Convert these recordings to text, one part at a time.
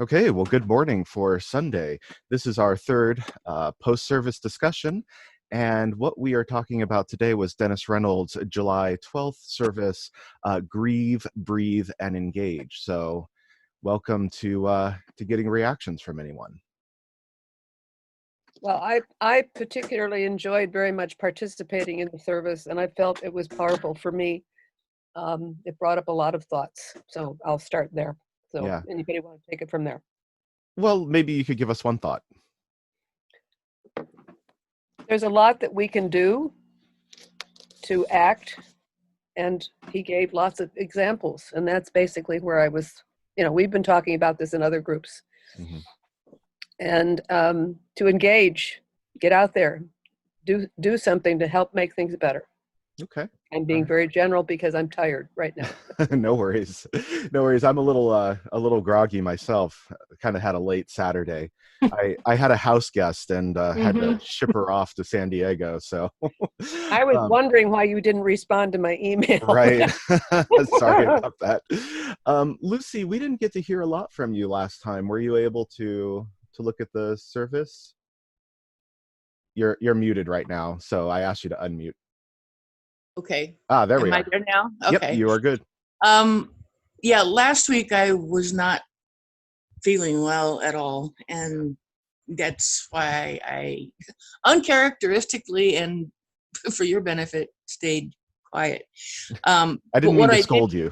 Okay, well, good morning for Sunday. This is our third post-service discussion, and what we are talking about today was Dennis Reynolds' July 12th service, Grieve, Breathe, and Engage. So welcome to getting reactions from anyone. Well, I particularly enjoyed very much participating in the service, and I felt it was powerful for me. It brought up a lot of thoughts, so I'll start there. So Yeah. anybody want to take it from there? Well, maybe you could give us one thought. There's a lot that we can do to act, and he gave lots of examples, and that's basically where I was, we've been talking about this in other groups. Mhm. And to engage, get out there, do something to help make things better. Okay. I'm being very general because I'm tired right now. No worries. No worries. I'm a little groggy myself. Kind of had a late Saturday. I had a house guest and had to ship her off to San Diego. So I was wondering why you didn't respond to my email. Right. Sorry about that. Lucy, we didn't get to hear a lot from you last time. Were you able to look at the service? You're muted right now, so I asked you to unmute. Okay. There we Am I are. there now? Yep, Okay. you are good. Yeah, last week I was not feeling well at all, and that's why I uncharacteristically and for your benefit stayed quiet. I didn't mean to scold you.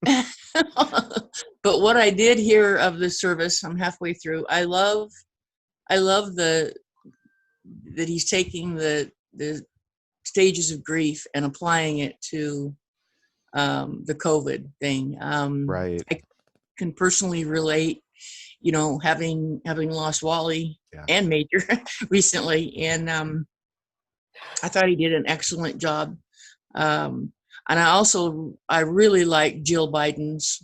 But what I did hear of the service, I'm halfway through. I love that he's taking the stages of grief and applying it to the COVID thing. Right. I can personally relate, having lost Wally and Major recently, and I thought he did an excellent job. And I really like Jill Biden's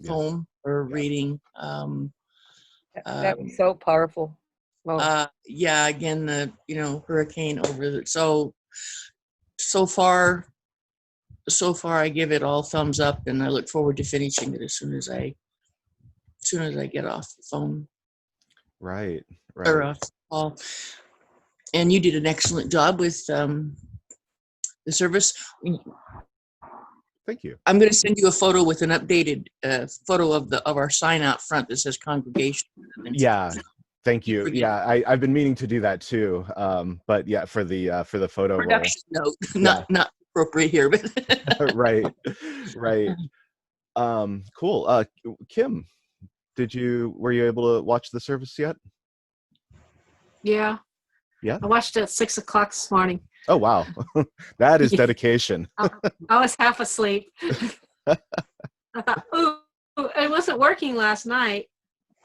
poem or reading. That was so powerful. Wow. Again, the hurricane over so far I give it all thumbs up, and I look forward to finishing it as soon as I get off the phone. Right. Or off the call. And you did an excellent job with the service. Thank you. I'm going to send you a photo with an updated photo of our sign out front that says congregation. Yeah. Thank you. Yeah, I've been meaning to do that too. But yeah, for the photo production roll. note, not appropriate here, but right. Cool. Kim, were you able to watch the service yet? Yeah. Yeah. I watched it at 6 o'clock this morning. Oh wow, that is dedication. I was half asleep. I thought, it wasn't working last night.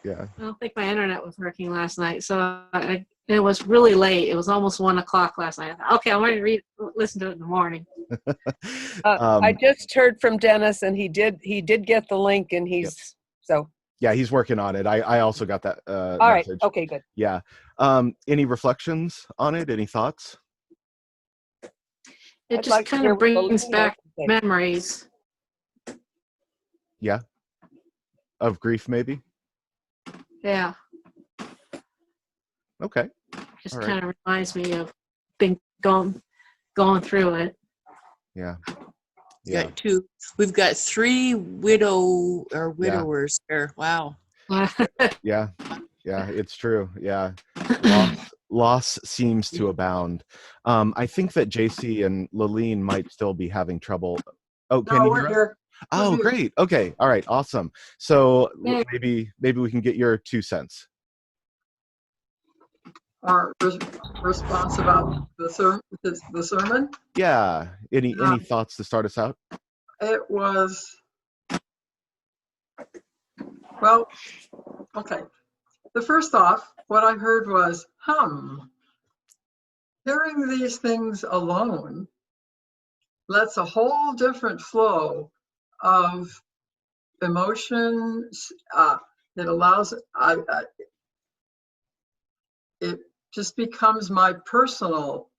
Yeah. I don't think my internet was working last night, so it was really late. It was almost 1 o'clock last night. I thought, okay, I'm going to listen to it in the morning. I just heard from Dennis, and he did get the link, and he's so. Yeah, he's working on it. I also got that all message. Right. Okay, good. Yeah. Any reflections on it? Any thoughts? It just kind of brings back memories. Yeah. Of grief, maybe? Yeah. Okay. Just kind of reminds me of being going through it. Yeah. Yeah. We've got 3 widowers there. Wow. Yeah, it's true. Yeah. Loss seems to abound. I think that JC and Laleen might still be having trouble. Oh, can you hear us? Oh, great. Okay. All right. Awesome. So maybe we can get your 2 cents. Our response about the sermon? Yeah. Any thoughts to start us out? It was, well, okay. The first off, what I heard was hearing these things alone lets a whole different flow of emotions. It allows, it just becomes my personal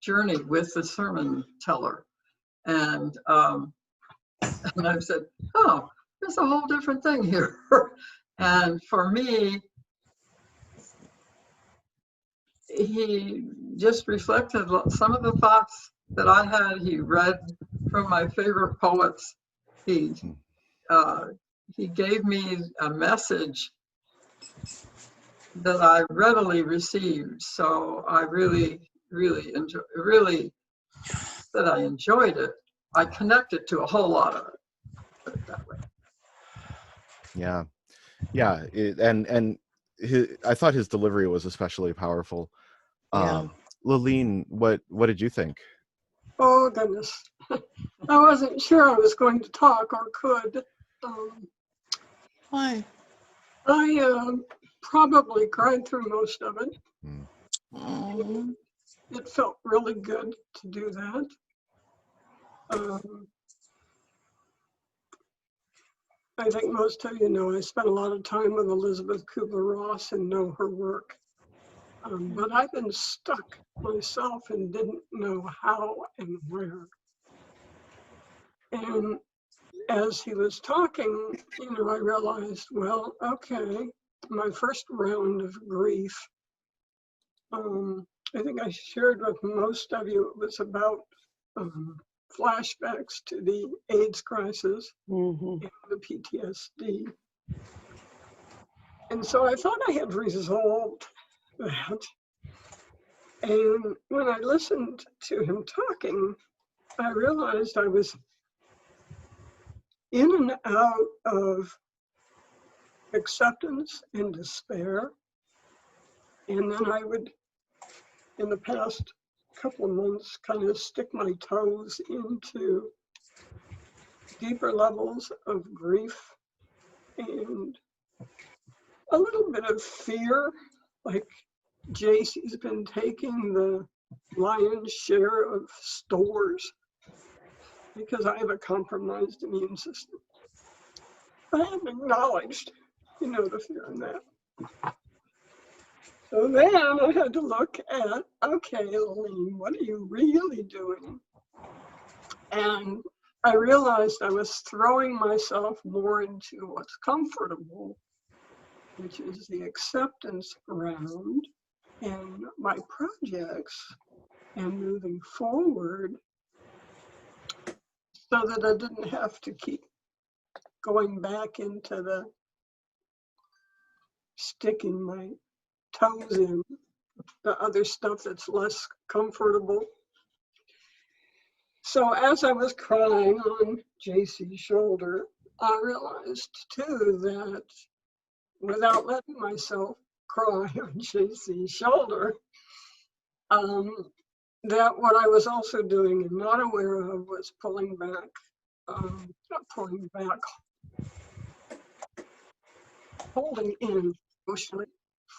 journey with the sermon teller. And I've said, there's a whole different thing here. And for me, he just reflected some of the thoughts that I had. He read from my favorite poets. He gave me a message that I readily received. So I really that I enjoyed it. I connected to a whole lot of it, put it that way. Yeah. Yeah. I thought his delivery was especially powerful. Yeah. Laleen, what did you think? Oh, goodness. I wasn't sure I was going to talk or could. Why? I probably cried through most of it. Oh, It felt really good to do that. I think most of you know I spent a lot of time with Elizabeth Kubler-Ross and know her work. But I've been stuck myself and didn't know how and where. And as he was talking, I realized, well, okay, my first round of grief, I think I shared with most of you, it was about flashbacks to the AIDS crisis and the PTSD. And so I thought I had resolved that. And when I listened to him talking, I realized I was in and out of acceptance and despair. And then I would, in the past couple of months, kind of stick my toes into deeper levels of grief and a little bit of fear, like JC's been taking the lion's share of stores because I have a compromised immune system. I have acknowledged, the fear in that. So then I had to look at, okay, Laleen, what are you really doing? And I realized I was throwing myself more into what's comfortable, which is the acceptance round and my projects and moving forward so that I didn't have to keep going back into the sticking my toes in the other stuff that's less comfortable. So as I was crying on JC's shoulder, I realized too that without letting myself cry on JC's shoulder, that what I was also doing and not aware of was pulling back, holding in emotionally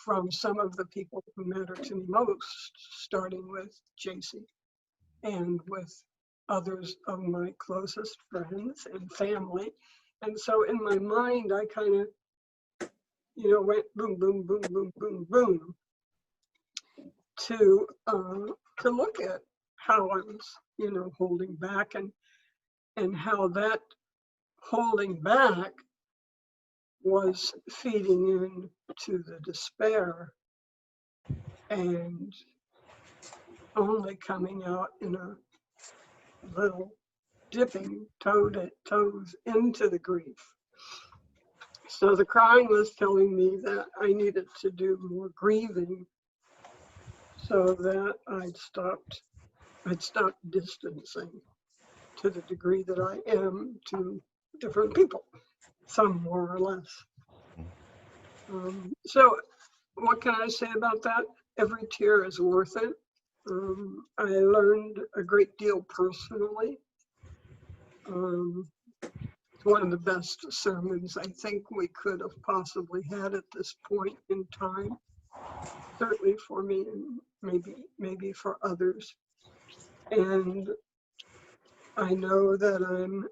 from some of the people who matter to me most, starting with JC and with others of my closest friends and family. And so in my mind, I kind of, went boom, boom, boom, boom, boom, boom to look at how I was, holding back and how that holding back was feeding into the despair and only coming out in a little dipping toes into the grief. So the crying was telling me that I needed to do more grieving so that I'd stopped distancing to the degree that I am to different people, some more or less. So what can I say about that? Every tear is worth it. I learned a great deal personally. It's one of the best sermons I think we could have possibly had at this point in time. Certainly for me and maybe for others. And I know that I'm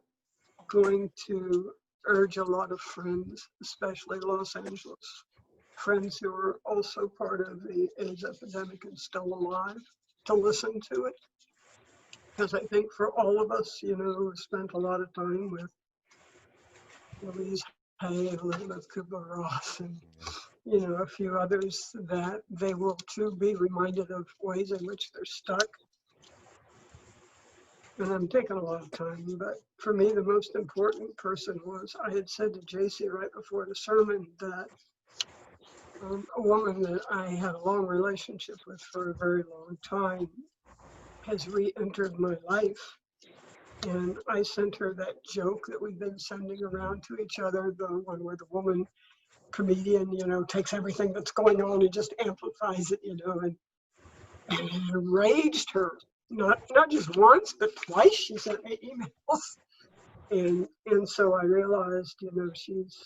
going to urge a lot of friends, especially Los Angeles, friends who are also part of the AIDS epidemic and still alive, to listen to it. Because I think for all of us, who spent a lot of time with these Pei, Elizabeth Kubler-Ross, and you know, a few others, that they will too be reminded of ways in which they're stuck. And I'm taking a lot of time, but for me, the most important person was, I had said to JC right before the sermon that a woman that I had a long relationship with for a very long time has re-entered my life. And I sent her that joke that we've been sending around to each other, the one where the woman comedian, you know, takes everything that's going on and just amplifies it, you know, and it enraged her. Not just once, but twice she sent me emails. And so I realized, you know, she's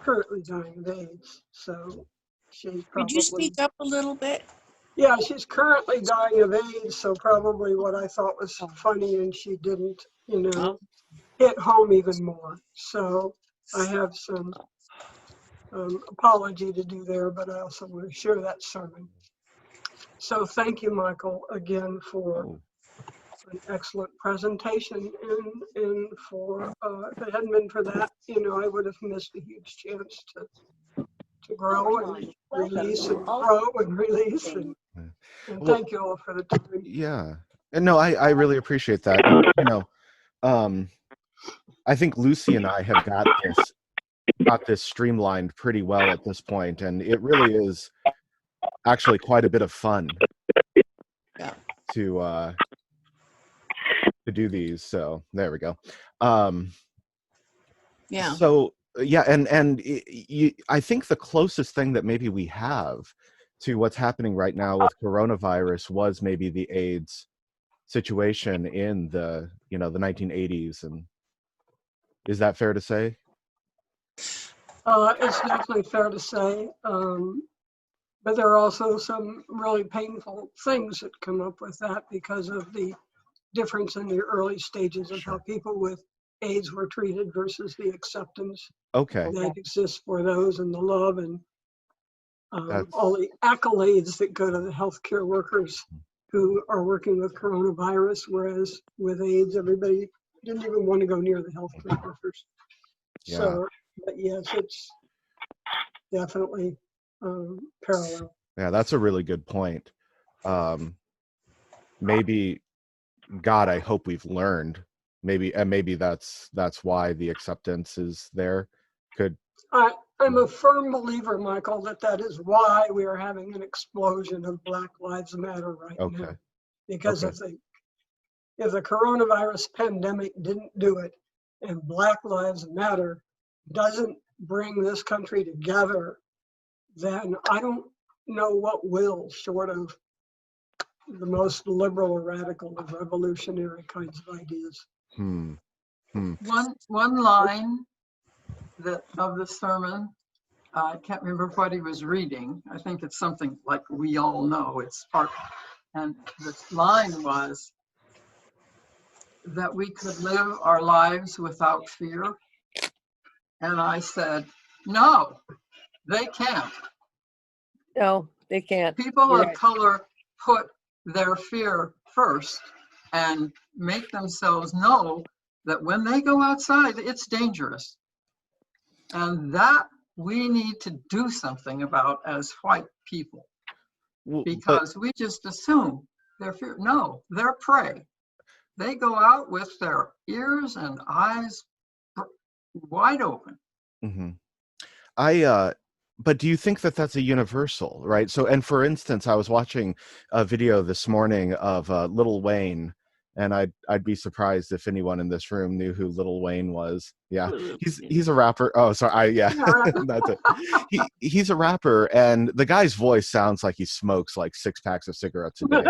currently dying of AIDS. So she's Could you probably, speak up a little bit? yeah, she's currently dying of AIDS. So probably what I thought was funny and she didn't, you know, hit home even more. So I have some apology to do there, but I also want to share that sermon. So thank you, Michael, again for an excellent presentation, and for if it hadn't been for that, you know, I would have missed a huge chance to grow and release and grow and release, and Well, thank you all for the time. yeah, and no, I really appreciate that. And, you know, I think Lucy and I have got this streamlined pretty well at this point, and it really is actually quite a bit of fun Yeah. to do these. So there we go. Yeah. So yeah, and I think the closest thing that maybe we have to what's happening right now with coronavirus was maybe the AIDS situation in the 1980s, and is that fair to say? It's definitely fair to say, but there are also some really painful things that come up with that because of the difference in the early stages of how people with AIDS were treated versus the acceptance that exists for those, and the love and all the accolades that go to the healthcare workers who are working with coronavirus, whereas with AIDS, everybody didn't even want to go near the healthcare workers. Yeah. So, but yes, it's definitely parallel. Yeah, that's a really good point. Maybe, God, I hope we've learned. Maybe that's why the acceptance is there. I'm a firm believer, Michael, that is why we are having an explosion of Black Lives Matter right now. Because if the coronavirus pandemic didn't do it, and Black Lives Matter doesn't bring this country together, then I don't know what will, short of the most liberal or radical of revolutionary kinds of ideas. One line of the sermon, I can't remember what he was reading. I think it's something like, we all know it's part, and this line was that we could live our lives without fear. And I said, no, they can't. No, they can't. People You're of right. color put their fear first and make themselves know that when they go outside, it's dangerous. And that we need to do something about as white people, because we just assume their fear. No, they're prey. They go out with their ears and eyes wide open. Mm-hmm. But do you think that that's a universal, right? So, and for instance, I was watching a video this morning of Lil Wayne, and I'd be surprised if anyone in this room knew who Lil Wayne was. Yeah, he's a rapper. Oh, sorry, that's it. He's a rapper, and the guy's voice sounds like he smokes like 6 packs of cigarettes a day.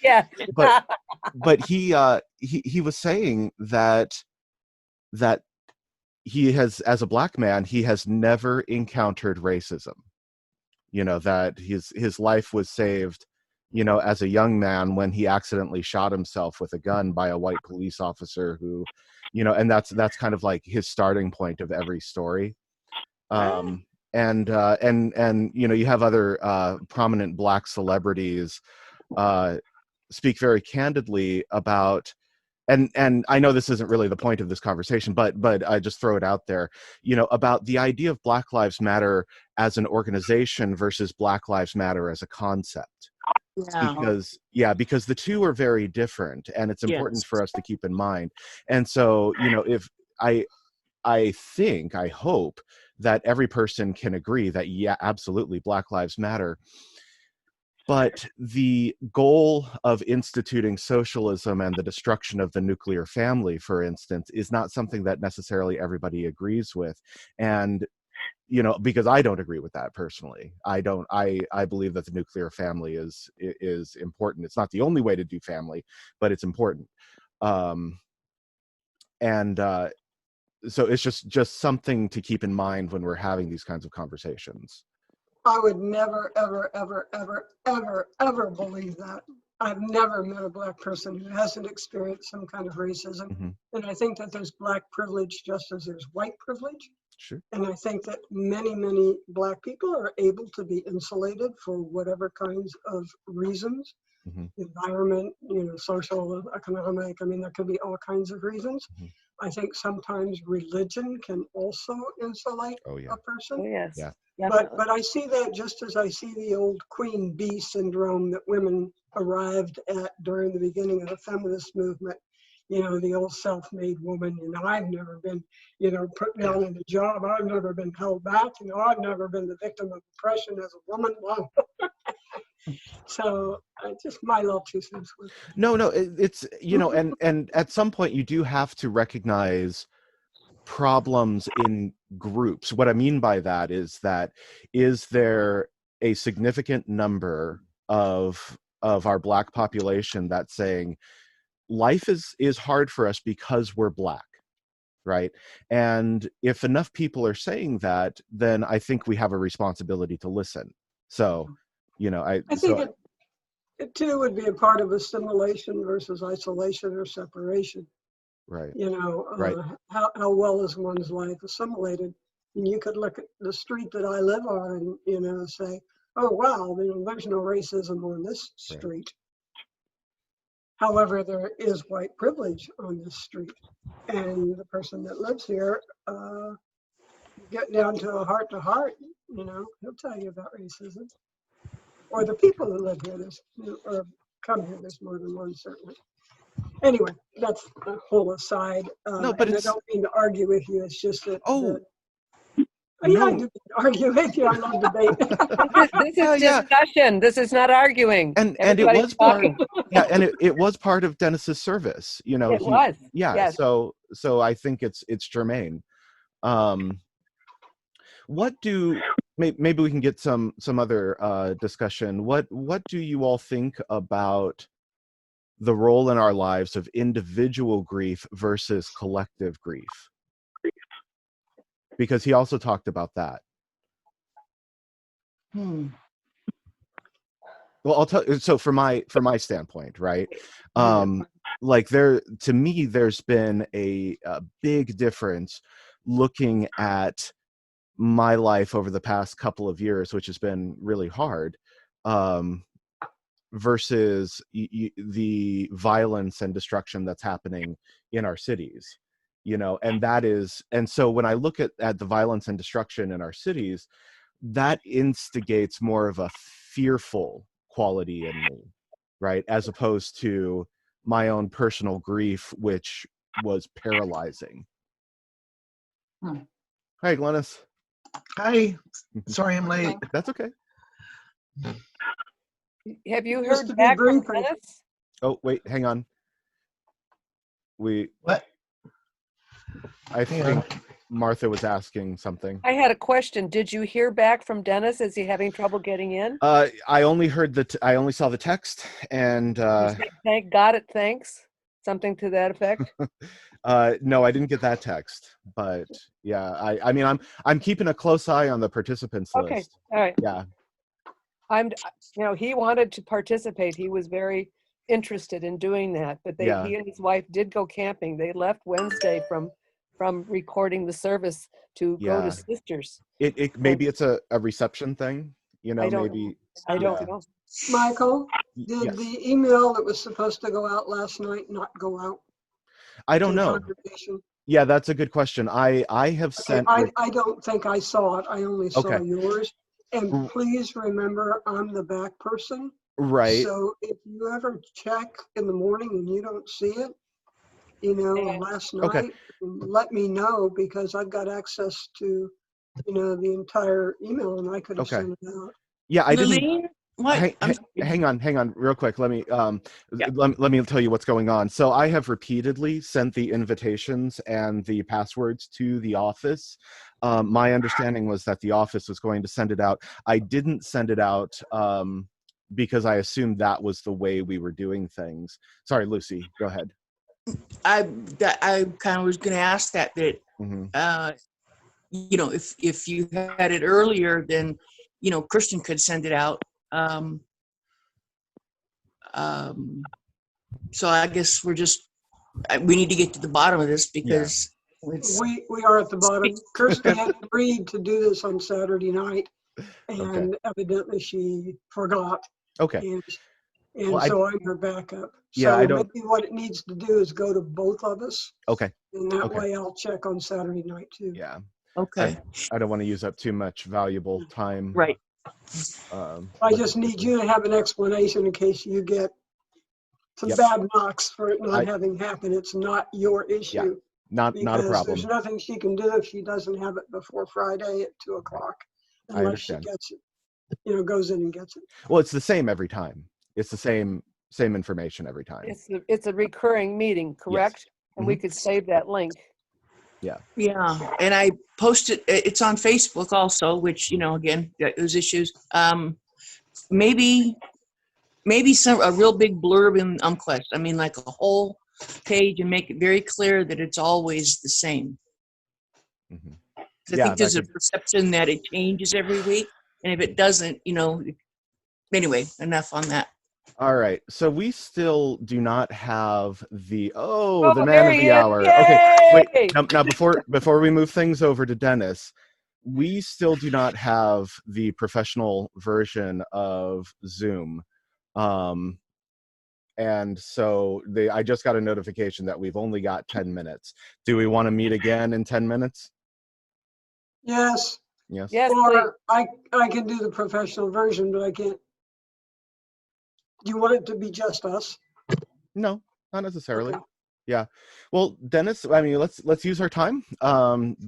Yeah. But he was saying that he has, as a Black man, he has never encountered racism. You know, that his life was saved, you know, as a young man when he accidentally shot himself with a gun by a white police officer who, you know, and that's kind of like his starting point of every story. And you know, you have other prominent Black celebrities speak very candidly about and I know this isn't really the point of this conversation, but I just throw it out there, about the idea of Black Lives Matter as an organization versus Black Lives Matter as a concept. Because the two are very different, and it's important for us to keep in mind. And so, if I hope that every person can agree that, yeah, absolutely, Black Lives Matter. But the goal of instituting socialism and the destruction of the nuclear family, for instance, is not something that necessarily everybody agrees with. And, because I don't agree with that personally. I believe that the nuclear family is important. It's not the only way to do family, but it's important. So it's just something to keep in mind when we're having these kinds of conversations. I would never, ever, ever, ever, ever, ever believe that. I've never met a Black person who hasn't experienced some kind of racism. Mm-hmm. And I think that there's Black privilege just as there's white privilege. Sure. And I think that many, many Black people are able to be insulated for whatever kinds of reasons. Mm-hmm. Environment, social, economic. I mean, there could be all kinds of reasons. Mm-hmm. I think sometimes religion can also insulate a person. Oh, yes. Yeah. But I see that just as I see the old queen bee syndrome that women arrived at during the beginning of the feminist movement. The old self-made woman. I've never been, put down in a job. I've never been held back. I've never been the victim of oppression as a woman. So just my little 2 cents. No, it's and at some point you do have to recognize problems in groups. What I mean by that is there a significant number of our Black population that's saying life is hard for us because we're Black, right? And if enough people are saying that, then I think we have a responsibility to listen. So, I think it too would be a part of assimilation versus isolation or separation. Right. Right. How well is one's life assimilated? And you could look at the street that I live on and, say, oh, wow, there's no racism on this street. Right. However, there is white privilege on this street. And the person that lives here, get down to a heart to heart, he'll tell you about racism. Or the people that live here, or come here, there's more than one, certainly. Anyway, that's a whole aside. No, but I don't mean to argue with you. It's just that. No. Yeah, I do argue with you. I love debate. This is discussion. This is not arguing. And it was talking. And it was part of Dennis's service. It was. Yeah. Yes. So I think it's germane. Maybe we can get some other discussion. What do you all think about the role in our lives of individual grief versus collective grief? Because he also talked about that. Well, I'll tell you. So from my standpoint, right? To me, there's been a big difference looking at my life over the past couple of years, which has been really hard, versus the violence and destruction that's happening in our cities. And so when I look at the violence and destruction in our cities, that instigates more of a fearful quality in me, right? As opposed to my own personal grief, which was paralyzing. Hi, Glennis. Hi. Sorry I'm late. That's okay. Have you heard back from Dennis? Oh, wait, hang on. What? I think Martha was asking something. I had a question. Did you hear back from Dennis? Is he having trouble getting in? I only heard I only saw the text, and thank God, thanks. Something to that effect. No, I didn't get that text, but yeah, I mean, I'm keeping a close eye on the participants list. Okay, all right. Yeah. He wanted to participate. He was very interested in doing that, but he and his wife did go camping. They left Wednesday from recording the service to go to Sisters. Maybe it's a reception thing, I don't know. Michael, did the email that was supposed to go out last night not go out? I to don't the know. congregation? Yeah, that's a good question. I have Okay, sent. I don't think I saw it. I only saw Okay. yours. And R- please remember, I'm the back person. Right. So if you ever check in the morning and you don't see it, last Okay. night, let me know, because I've got access to, the entire email, and I could have Okay. sent it out. Yeah, I didn't. Lillian, what? Hang on real quick. Let me Yeah. let me tell you what's going on. So I have repeatedly sent the invitations and the passwords to the office. My understanding was that the office was going to send it out. I didn't send it out because I assumed that was the way we were doing things. Sorry, Lucy, go ahead. I kind of was going to ask that Mm-hmm. if you had it earlier, then Kristen could send it out. So I guess we need to get to the bottom of this, because it's We are at the bottom. Kirsty had agreed to do this on Saturday night, and evidently she forgot. Okay. And Well, so I'm her backup. Yeah, So I don't. maybe what it needs to do is go to both of us, Okay. and that Okay. way I'll check on Saturday night too. Yeah. okay. I don't want to use up too much valuable time. Right. I just need you to have an explanation in case you get some Yep. bad knocks for it not I- having happened. It's not your issue. Not a Because problem. there's nothing she can do if she doesn't have it before Friday at 2:00, I unless she understand. gets it, goes in and gets it. Well, it's the same every time. It's the same information every time. It's a recurring meeting, correct? And we Mhm. could save that link. Yeah, and I posted. It's on Facebook also, which again, those issues. Maybe a real big blurb in Umpqua. I mean, like a whole page, and make it very clear that it's always the same. Mhm. I Yeah, think there's that a perception that it changes every week, and if it doesn't, anyway, enough on that. All right. So we still do not have the Oh, the man there of he the is. hour. Okay. Wait. Yay! Now before we move things over to Dennis, we still do not have the professional version of Zoom. And so I just got a notification that we've only got 10 minutes. Do we want to meet again in 10 minutes? Yes, Yes. Yes, please. or I can do the professional version, but I can't. Do you want it to be just us? No, not necessarily. Okay. Yeah. Well, Dennis, I mean, let's use our time.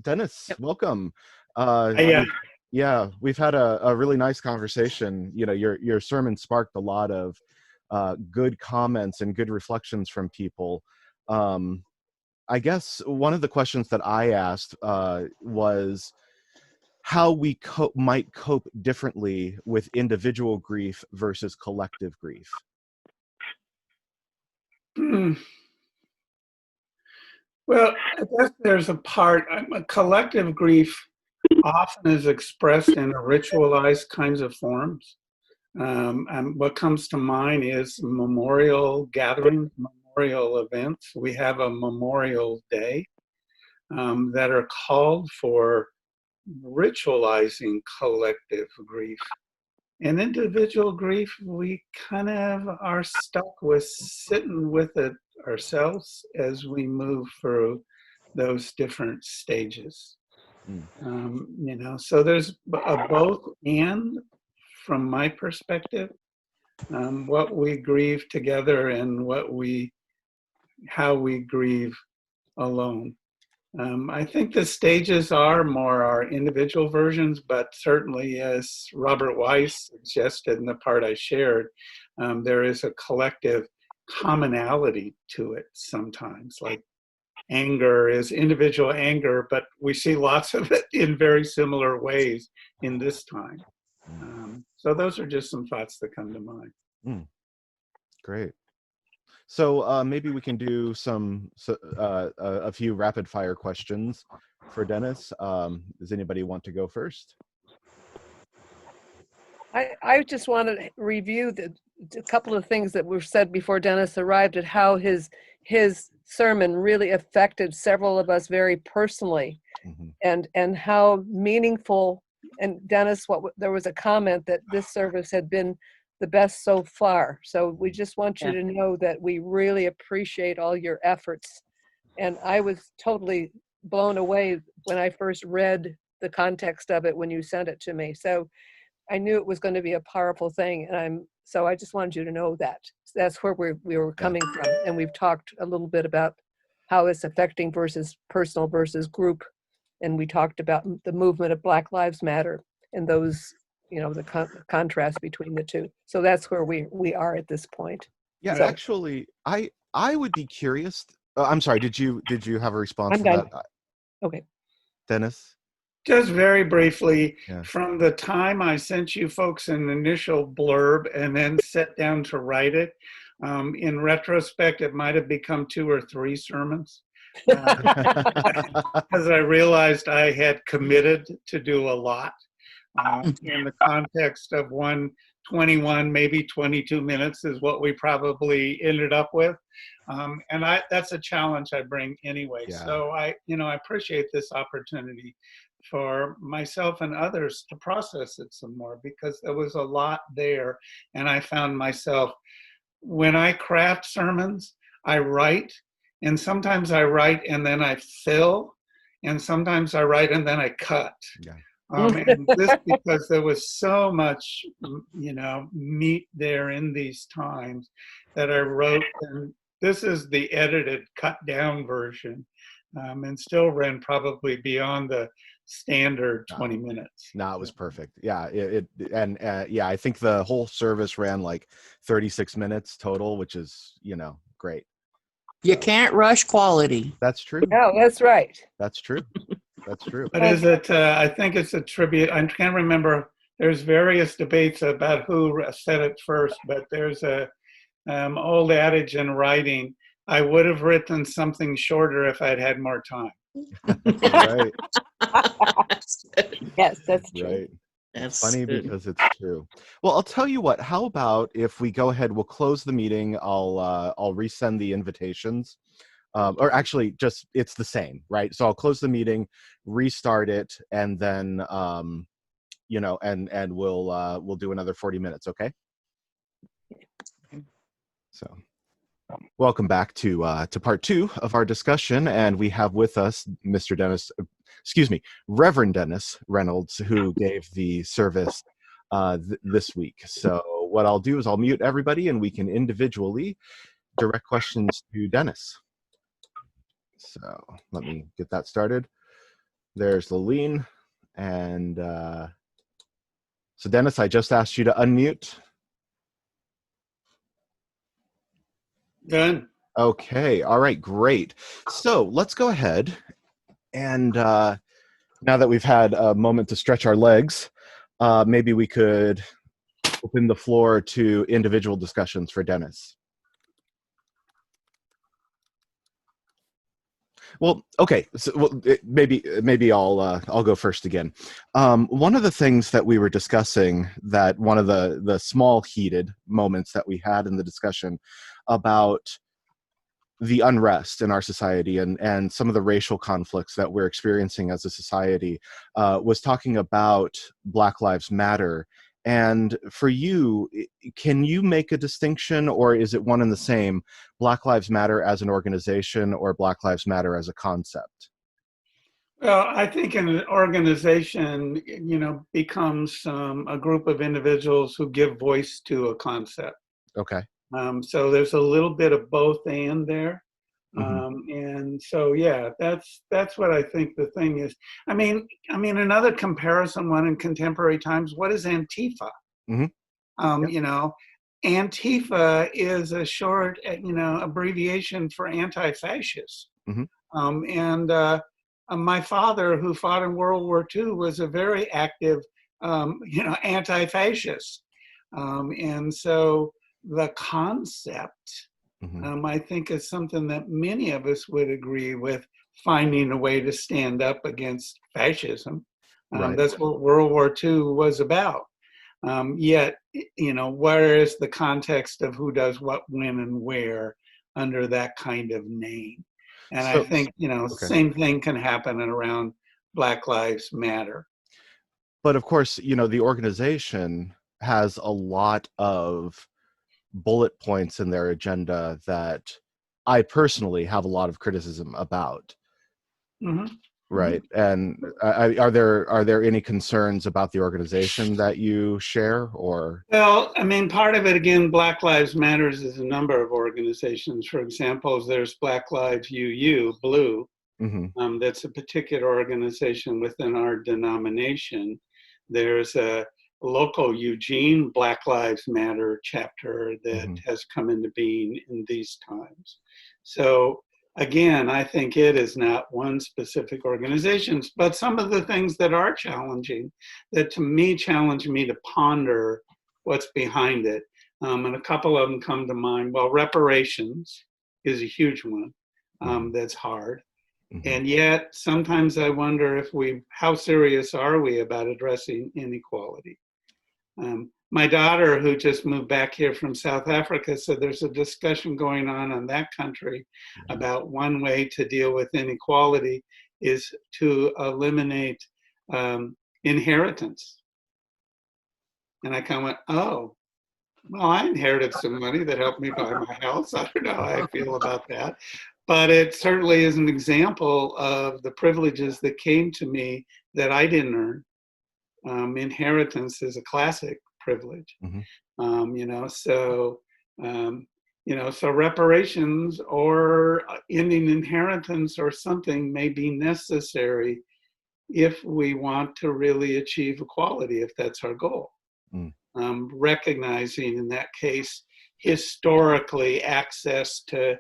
Dennis, Yep. welcome. Yeah. Yeah, we've had a really nice conversation. Your sermon sparked a lot of good comments and good reflections from people. I guess one of the questions that I asked was how we might cope differently with individual grief versus collective grief. Well, I guess there's a collective grief often is expressed in ritualized kinds of forms. And what comes to mind is memorial gatherings, memorial events. We have a Memorial Day that are called for ritualizing collective grief. And individual grief, we kind of are stuck with sitting with it ourselves as we move through those different stages. So there's a both and from my perspective, what we grieve together and how we grieve alone. I think the stages are more our individual versions, but certainly, as Robert Weiss suggested in the part I shared, there is a collective commonality to it sometimes. Like anger is individual anger, but we see lots of it in very similar ways in this time. So those are just some thoughts that come to mind. Great. So maybe we can do a few rapid fire questions for Dennis. Does anybody want to go first? I just want to review a couple of things that were said before Dennis arrived, at how his sermon really affected several of us very personally, and how meaningful. And Dennis, there was a comment that this service had been the best so far. So we just want you to know that we really appreciate all your efforts And I was totally blown away when I first read the context of it when you sent it to me. So I knew it was going to be a powerful thing, and so I just wanted you to know that. That's where we were coming from, and we've talked a little bit about how it's affecting versus personal versus group, and we talked about the movement of Black Lives Matter and those, the contrast between the two. So that's where we are at this point. Yeah, So, actually, I would be curious. I'm sorry. Did you have a response I'm to done. that, Okay. Dennis? Just very briefly, Yeah. from the time I sent you folks an initial blurb and then sat down to write it, in retrospect, it might have become 2 or 3 sermons. Because I realized I had committed to do a lot in the context of 21, maybe 22 minutes is what we probably ended up with. And that's a challenge I bring anyway. Yeah. So I appreciate this opportunity for myself and others to process it some more, because there was a lot there. And I found myself, when I craft sermons, I write, and sometimes I write and then I fill, and sometimes I write and then I cut. Yeah. And this, because there was so much, meat there in these times that I wrote, and this is the edited, cut down version, and still ran probably beyond the standard 20 minutes. No, it was perfect. Yeah, yeah, I think the whole service ran like 36 minutes total, which is, great. You can't rush quality. That's true. No, that's right. That's true. That's true. But is it, I think it's a tribute. I can't remember. There's various debates about who said it first, but there's a old adage in writing: I would have written something shorter if I'd had more time. Right. Yes, that's true. Right. That's Funny good. because it's true. Well, I'll tell you what. How about if we go ahead? We'll close the meeting. I'll resend the invitations, or actually, just it's the same, right? So I'll close the meeting, restart it, and then and we'll do another 40 minutes. Okay. So, welcome back to part 2 of our discussion, and we have with us Mr. Reverend Dennis Reynolds, who gave the service this week. So what I'll do is I'll mute everybody, and we can individually direct questions to Dennis. So let me get that started. There's Laleen, and so Dennis, I just asked you to unmute. Done. Okay. All right. Great. So let's go ahead. And now that we've had a moment to stretch our legs, maybe we could open the floor to individual discussions for Dennis. Well, okay. So, maybe I'll go first again. One of the things that we were discussing, that one of the small heated moments that we had in the discussion about the unrest in our society and some of the racial conflicts that we're experiencing as a society, was talking about Black Lives Matter. And for you, can you make a distinction, or is it one and the same, Black Lives Matter as an organization or Black Lives Matter as a concept? Well, I think an organization, becomes a group of individuals who give voice to a concept. Okay. So there's a little bit of both and there. Mm-hmm. And so, yeah, that's what I think the thing is. I mean, another comparison one in contemporary times, what is Antifa? Mm-hmm. Antifa is a short, abbreviation for anti-fascist. Mm-hmm. My father, who fought in World War II, was a very active, anti-fascist. And so the concept, Mm-hmm. I think, is something that many of us would agree with, finding a way to stand up against fascism. Right. That's what World War II was about. Yet, where is the context of who does what, when, and where under that kind of name? And I think, okay. Same thing can happen around Black Lives Matter. But of course, the organization has a lot of bullet points in their agenda that I personally have a lot of criticism about. Mhm. Right. And are there any concerns about the organization that you share, or? Well, I mean, part of it, again, Black Lives Matters is a number of organizations. For example, there's Black Lives UU, Blue. That's a particular organization within our denomination. There's a local Eugene Black Lives Matter chapter that has come into being in these times. So again, I think it is not one specific organization, but some of the things that are challenging, that to me challenge me to ponder what's behind it. And a couple of them come to mind. Well, reparations is a huge one that's hard. And yet, sometimes I wonder how serious are we about addressing inequality? My daughter, who just moved back here from South Africa, said there's a discussion going on in that country about one way to deal with inequality is to eliminate inheritance. And I kind of went, oh, well, I inherited some money that helped me buy my house. I don't know how I feel about that. But it certainly is an example of the privileges that came to me that I didn't earn. Inheritance is a classic privilege, so reparations or ending inheritance or something may be necessary if we want to really achieve equality, if that's our goal. Recognizing in that case, historically, access to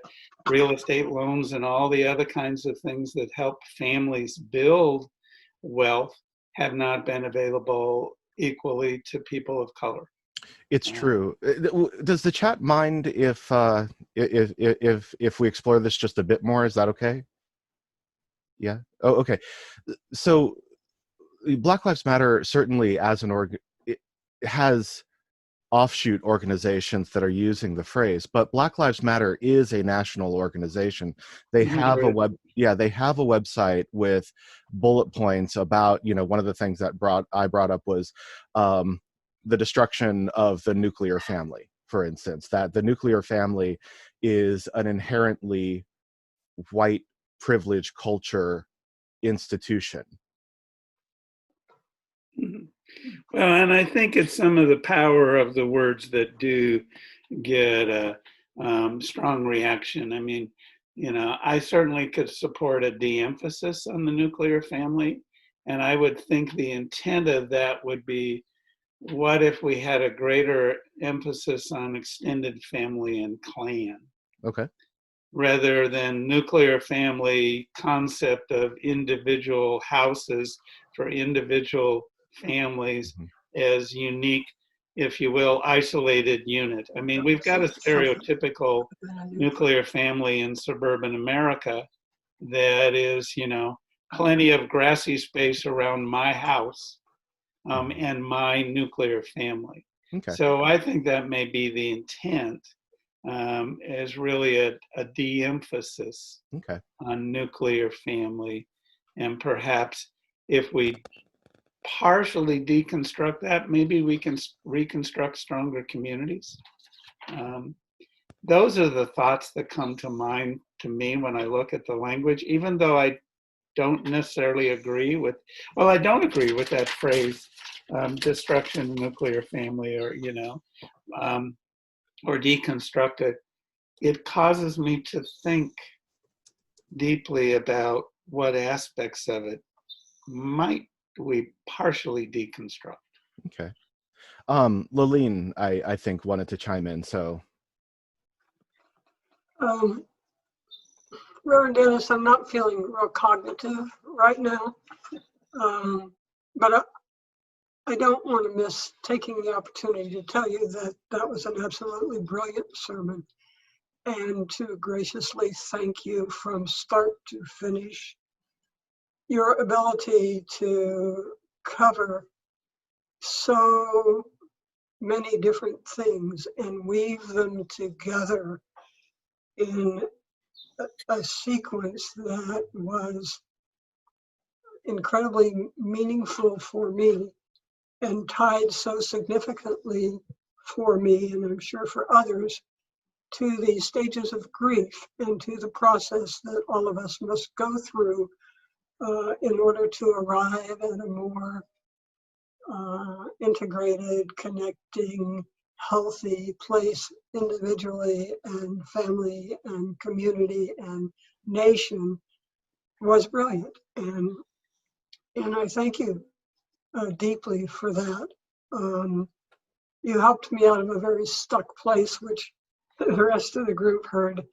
real estate loans and all the other kinds of things that help families build wealth have not been available equally to people of color. It's true. Does the chat mind if we explore this just a bit more? Is that okay? Yeah. Oh, okay. So Black Lives Matter certainly as an it has offshoot organizations that are using the phrase, but Black Lives Matter is a national organization. They have they have a website with bullet points about, one of the things that I brought up was the destruction of the nuclear family, for instance, that the nuclear family is an inherently white privilege culture institution. Well, and I think it's some of the power of the words that do get a strong reaction. I mean, I certainly could support a de-emphasis on the nuclear family. And I would think the intent of that would be, what if we had a greater emphasis on extended family and clan? Okay. Rather than nuclear family concept of individual houses for individual families as unique, if you will, isolated unit. I mean, we've got a stereotypical nuclear family in suburban America that is, plenty of grassy space around my house and my nuclear family. Okay. So I think that may be the intent, is really a de-emphasis on nuclear family. And perhaps if we partially deconstruct that, maybe we can reconstruct stronger communities. Those are the thoughts that come to mind to me when I look at the language, even though I don't necessarily agree with, I don't agree with that phrase, destruction of nuclear family, or, or deconstruct it. It causes me to think deeply about what aspects of it might we partially deconstruct. Okay. Laleen, I think wanted to chime in, so. Reverend Dennis, I'm not feeling real cognitive right now, but I don't want to miss taking the opportunity to tell you that that was an absolutely brilliant sermon, and to graciously thank you from start to finish. Your ability to cover so many different things and weave them together in a sequence that was incredibly meaningful for me and tied so significantly for me, and I'm sure for others, to the stages of grief and to the process that all of us must go through in order to arrive at a more integrated, connecting, healthy place individually and family and community and nation was brilliant. And I thank you deeply for that. You helped me out of a very stuck place, which the rest of the group heard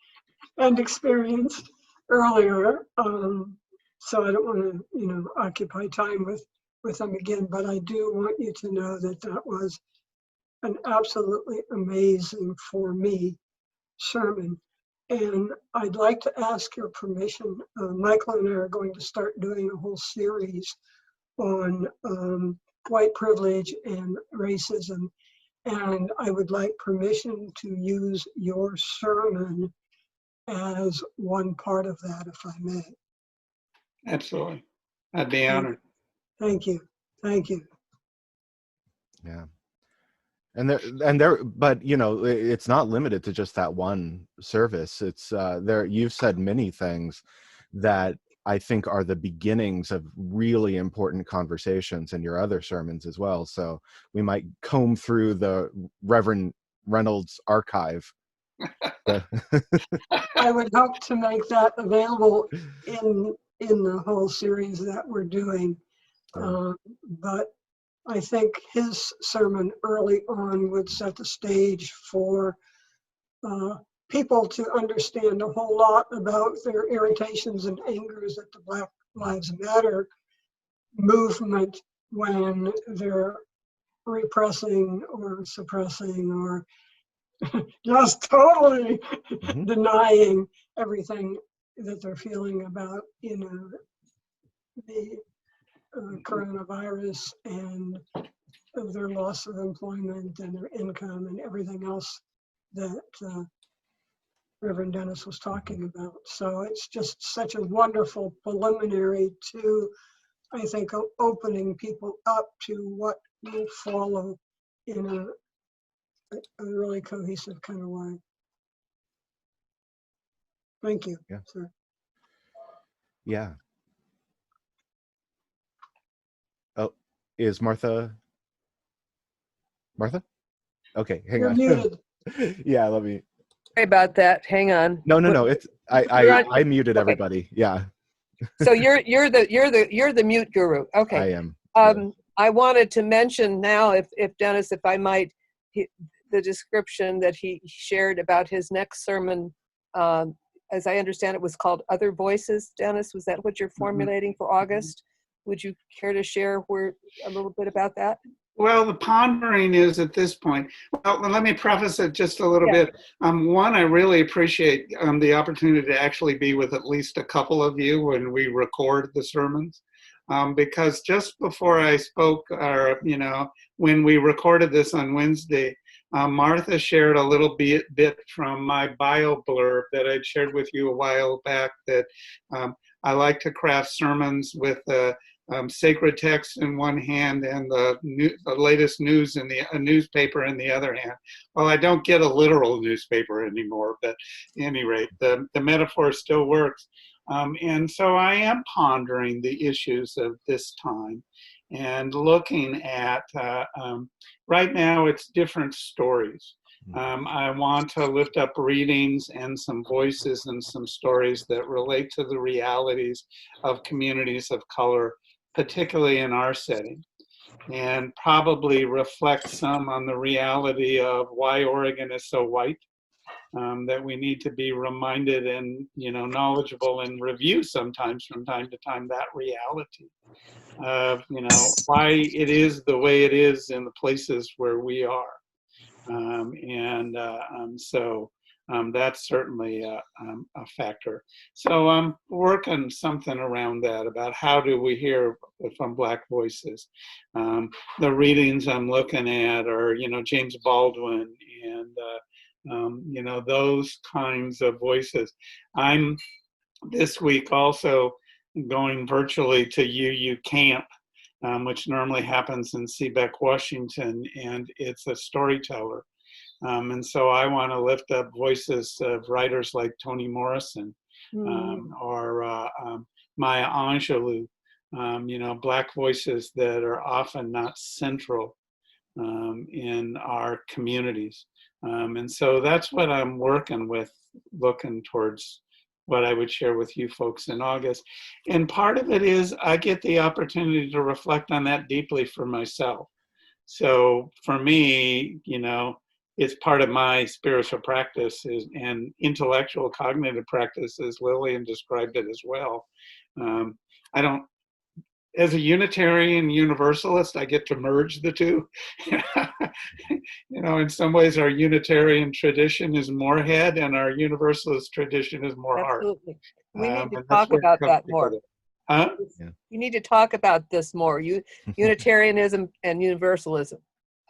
and experienced earlier. So I don't want to, occupy time with them again, but I do want you to know that that was an absolutely amazing, for me, sermon. And I'd like to ask your permission. Michael and I are going to start doing a whole series on white privilege and racism. And I would like permission to use your sermon as one part of that, if I may. Absolutely. I'd be honored. Thank you. Thank you. Yeah. And there, but it's not limited to just that one service. It's there. You've said many things that I think are the beginnings of really important conversations in your other sermons as well. So we might comb through the Reverend Reynolds archive. I would hope to make that available in the whole series that we're doing. But I think his sermon early on would set the stage for people to understand a whole lot about their irritations and angers at the Black Lives Matter movement when they're repressing or suppressing or just totally denying everything that they're feeling about, the coronavirus and their loss of employment and their income and everything else that Reverend Dennis was talking about. So it's just such a wonderful preliminary to, I think, opening people up to what will follow in a really cohesive kind of way. Thank you, sir. Yeah. Oh, is Martha? Okay, hang You're on. muted. Yeah, let me. Sorry about that. Hang on. No. It's I muted everybody. Yeah. So you're the mute guru. Okay. I am. I wanted to mention now, if Dennis, if I might, the description that he shared about his next sermon. As I understand it, was called Other Voices. Dennis, was that what you're formulating for August? Would you care to share a little bit about that? Well, the pondering is at this point. Well, let me preface it just a little bit. One, I really appreciate the opportunity to actually be with at least a couple of you when we record the sermons. Because just before I spoke, or when we recorded this on Wednesday, Martha shared a little bit from my bio blurb that I'd shared with you a while back, that I like to craft sermons with sacred text in one hand and the latest news in a newspaper in the other hand. Well, I don't get a literal newspaper anymore, but at any rate, the metaphor still works. And so I am pondering the issues of this time and looking at, right now it's different stories. I want to lift up readings and some voices and some stories that relate to the realities of communities of color, particularly in our setting, and probably reflect some on the reality of why Oregon is so white. That we need to be reminded and knowledgeable and review sometimes from time to time that reality of why it is the way it is in the places where we are, so that's certainly a factor. So I'm working something around that, about how do we hear from Black voices. The readings I'm looking at are James Baldwin and those kinds of voices. I'm this week also going virtually to UU Camp, which normally happens in Seabeck, Washington, and it's a storyteller And so I want to lift up voices of writers like Toni Morrison or Maya Angelou, Black voices that are often not central in our communities. And so that's what I'm working with, looking towards what I would share with you folks in August. And part of it is I get the opportunity to reflect on that deeply for myself. So for me, it's part of my spiritual practice and intellectual cognitive practice, as Lillian described it as well. I don't, as a Unitarian Universalist, I get to merge the two. In some ways, our Unitarian tradition is more head, and our Universalist tradition is more heart. Absolutely. We need to And that's talk where it about comes that more. together. Huh? Yeah. You need to talk about this more. Unitarianism and Universalism.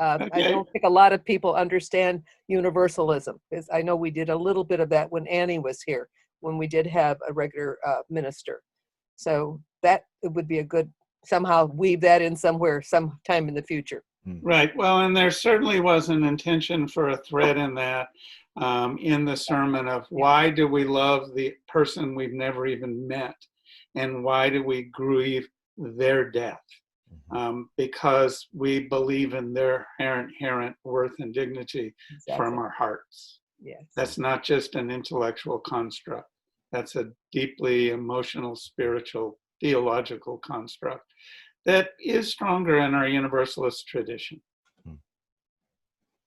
I Okay. don't think a lot of people understand Universalism. Because I know we did a little bit of that when Annie was here, when we did have a regular minister. So that it would be a good, somehow weave that in somewhere, sometime in the future. Right. Well, and there certainly was an intention for a thread in that, in the sermon of why do we love the person we've never even met? And why do we grieve their death? Because we believe in their inherent worth and dignity from our hearts. Yes. That's not just an intellectual construct. That's a deeply emotional, spiritual, theological construct that is stronger in our Universalist tradition.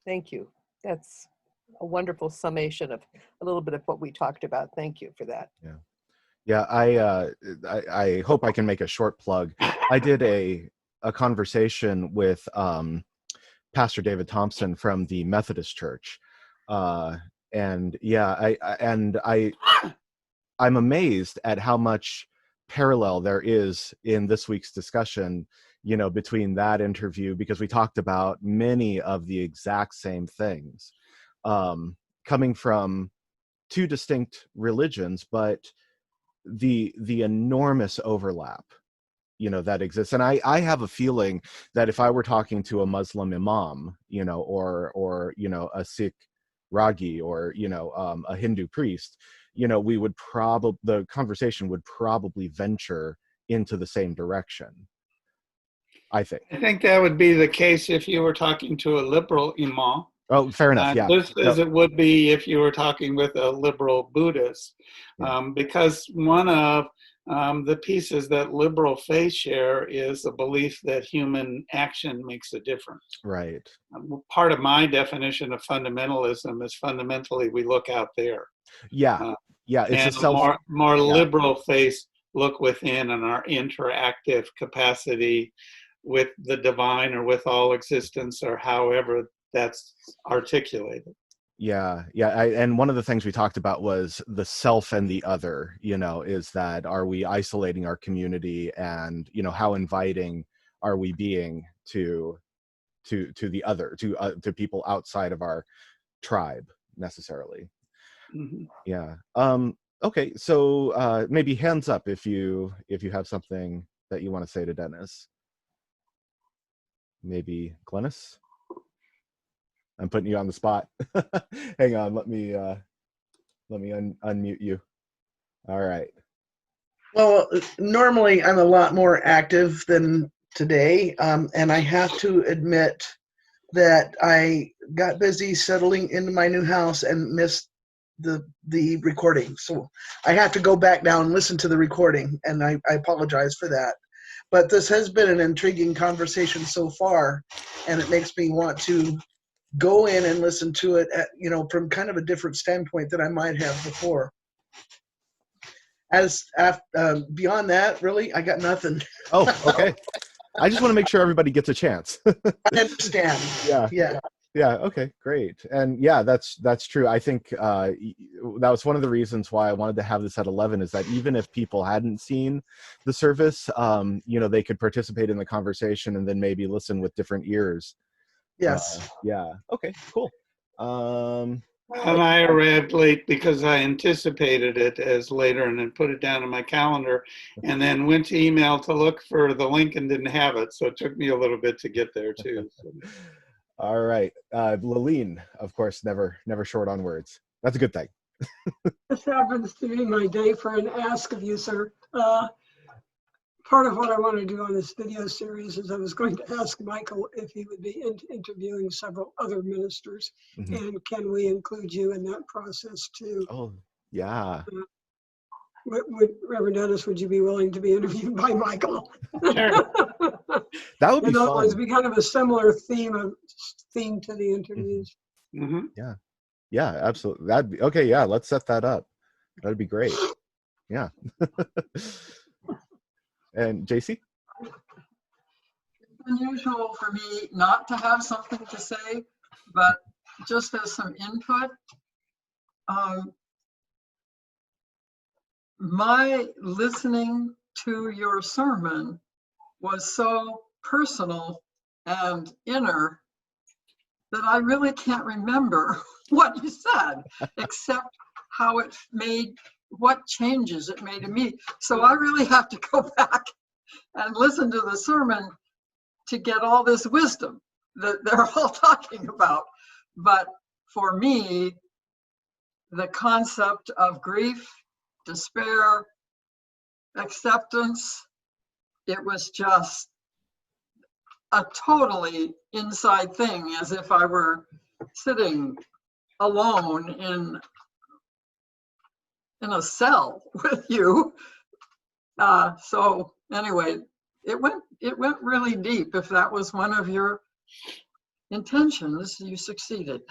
Thank you. That's a wonderful summation of a little bit of what we talked about. Thank you for that. Yeah. Yeah, I hope I can make a short plug. I did a conversation with Pastor David Thompson from the Methodist Church, and yeah, I'm amazed at how much parallel there is in this week's discussion, between that interview, because we talked about many of the exact same things, coming from two distinct religions, but the enormous overlap that exists. And I have a feeling that if I were talking to a Muslim imam, or a Sikh ragi, or a Hindu priest, we would the conversation would probably venture into the same direction, I think. I think that would be the case if you were talking to a liberal imam. Oh, fair enough. Yeah. Just as it would be if you were talking with a liberal Buddhist, because one of the pieces that liberal faith share is the belief that human action makes a difference. Right. Part of my definition of fundamentalism is fundamentally we look out there. Yeah. Yeah. It's and more liberal faiths look within on our interactive capacity with the divine or with all existence, or however that's articulated. Yeah. And one of the things we talked about was the self and the other, is that, are we isolating our community, and, how inviting are we being to the other, to people outside of our tribe necessarily. Mm-hmm. Yeah. Okay. So maybe hands up if you have something that you want to say to Dennis. Maybe Glennis? I'm putting you on the spot. Hang on, let me unmute you. All right. Well, normally I'm a lot more active than today, and I have to admit that I got busy settling into my new house and missed the recording. So I have to go back down and listen to the recording, and I apologize for that. But this has been an intriguing conversation so far, and it makes me want to go in and listen to it at, from kind of a different standpoint than I might have before. Beyond that, really, I got nothing. Oh, okay. I just want to make sure everybody gets a chance. I understand. Yeah. Okay, great. And yeah, that's true. I think that was one of the reasons why I wanted to have this at 11, is that even if people hadn't seen the service, they could participate in the conversation and then maybe listen with different ears. Yes. Yeah. Okay, cool. And I arrived late because I anticipated it as later and then put it down in my calendar, and then went to email to look for the link and didn't have it. So it took me a little bit to get there too. All right. Laleen, of course, never short on words. That's a good thing. This happens to be my day for an ask of you, sir. Part of what I want to do on this video series is I was going to ask Michael if he would be interviewing several other ministers, and can we include you in that process too? Oh, yeah. Reverend Dennis, would you be willing to be interviewed by Michael? Sure. That would be In other words, fun. be kind of a similar theme to the interviews. Hmm. Yeah, absolutely. That'd be okay. Yeah, let's set that up. That'd be great. Yeah. And JC? It's unusual for me not to have something to say, but just as some input, my listening to your sermon was so personal and inner that I really can't remember what you said, except how it made, what changes it made in me. So I really have to go back and listen to the sermon to get all this wisdom that they're all talking about. But for me, the concept of grief, despair, acceptance, it was just a totally inside thing, as if I were sitting alone in a cell with you. So anyway, it went really deep. If that was one of your intentions, you succeeded.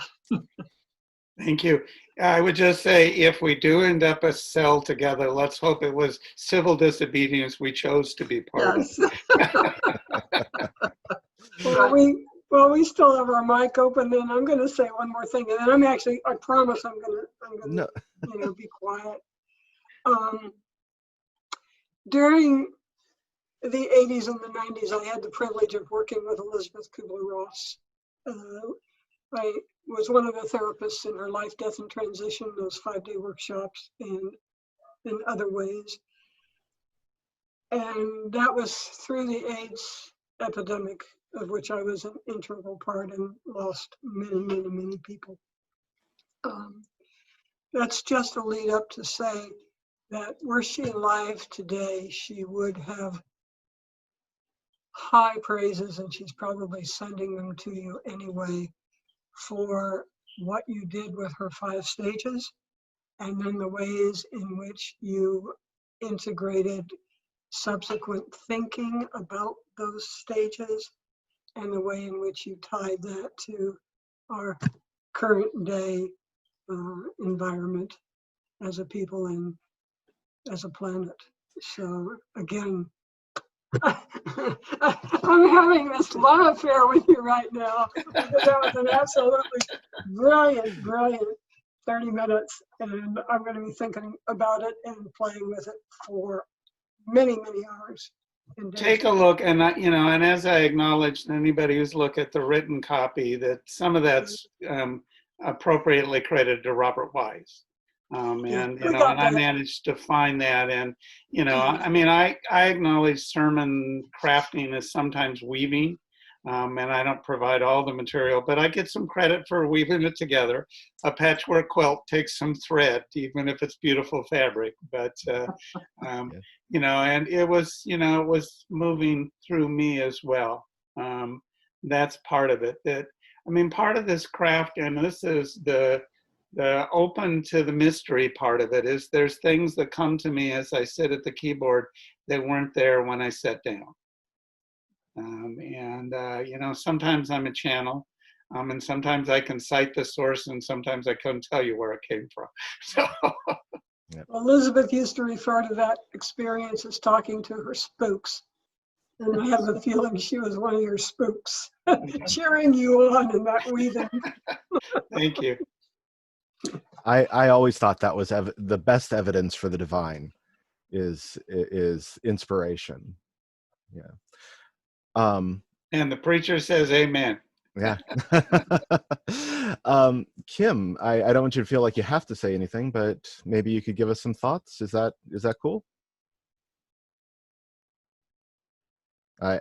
Thank you. I would just say, if we do end up a cell together, let's hope it was civil disobedience we chose to be part of. Well, we still have our mic open, and I'm going to say one more thing, and then I promise I'm going to be quiet. During the 80s and the 90s, I had the privilege of working with Elizabeth Kubler-Ross. I was one of the therapists in her life, death, and transition, those 5-day workshops, and in other ways. And that was through the AIDS epidemic, of which I was an integral part and lost many, many, many people. That's just a lead up to say that were she alive today, she would have high praises, and she's probably sending them to you anyway, for what you did with her 5 stages, and then the ways in which you integrated subsequent thinking about those stages, and the way in which you tied that to our current day environment as a people and as a planet. So again, I'm having this love affair with you right now, because that was an absolutely brilliant 30 minutes, and I'm going to be thinking about it and playing with it for many, many hours. Take a look, and and as I acknowledged, anybody who's looked at the written copy, that some of that's appropriately credited to Robert Wise. And I managed to find that, and I mean, I acknowledge sermon crafting is sometimes weaving, and I don't provide all the material, but I get some credit for weaving it together. A patchwork quilt takes some thread, even if it's beautiful fabric, but and it was moving through me as well. That's part of it. Part of this craft, and this is the open to the mystery part of it, is there's things that come to me as I sit at the keyboard that weren't there when I sat down. Sometimes I'm a channel, and sometimes I can cite the source, and sometimes I couldn't tell you where it came from. So. Elizabeth used to refer to that experience as talking to her spooks. And I have a feeling she was one of your spooks, cheering you on in that weaving. Thank you. I always thought that was the best evidence for the divine is inspiration. Yeah. And the preacher says amen. Yeah. Kim, I don't want you to feel like you have to say anything, but maybe you could give us some thoughts. Is that cool? Oh,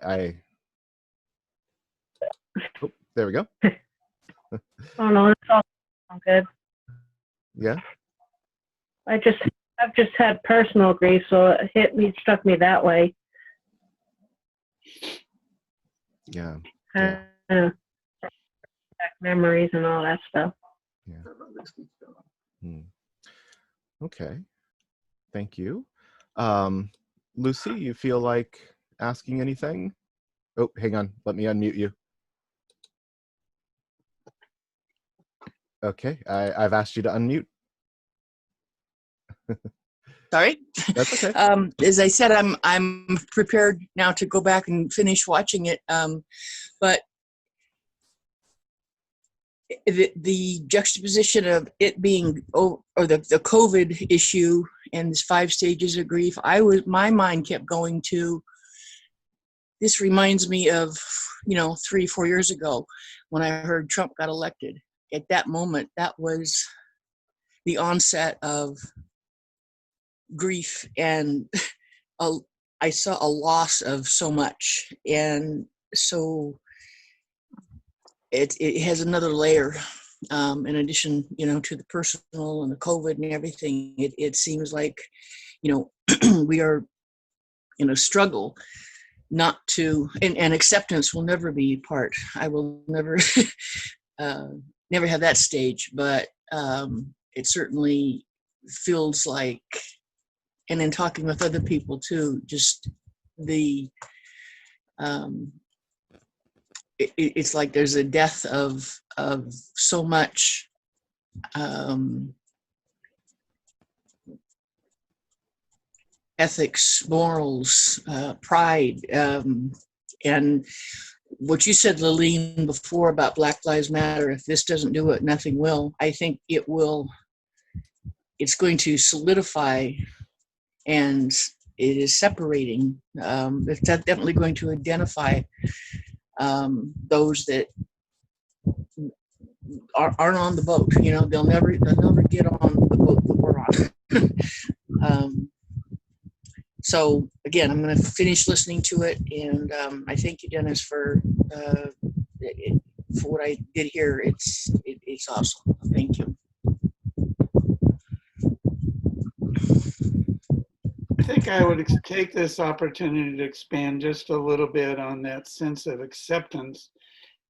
there we go. Oh no, it's all good. Yeah. I've just had personal grief, so it struck me that way. Yeah. Memories and all that stuff. Yeah. Okay. Thank you. Lucy, you feel like asking anything? Oh, hang on. Let me unmute you. Okay. I've asked you to unmute. Sorry. That's okay. As I said, I'm prepared now to go back and finish watching it. But the juxtaposition of it being or the COVID issue and this 5 stages of grief, my mind kept going to. This reminds me of 3-4 years ago when I heard Trump got elected. At that moment, that was the onset of grief, and I saw a loss of so much, and so it has another layer. In addition, to the personal and the COVID and everything, it seems like, we are in a struggle not to, and acceptance will never be part. I will never, never have that stage, but it certainly feels like, and in talking with other people too, just the, it's like there's a death of so much ethics, morals, pride, and what you said, Laleen, before about Black Lives Matter. If this doesn't do it, nothing will. I think it will. It's going to solidify, and it is separating. It's definitely going to identify those that aren't on the boat. They'll never get on the boat that we're on. So again, I'm going to finish listening to it, and I thank you, Dennis, for what I did here. It's awesome. Thank you. I think I would take this opportunity to expand just a little bit on that sense of acceptance.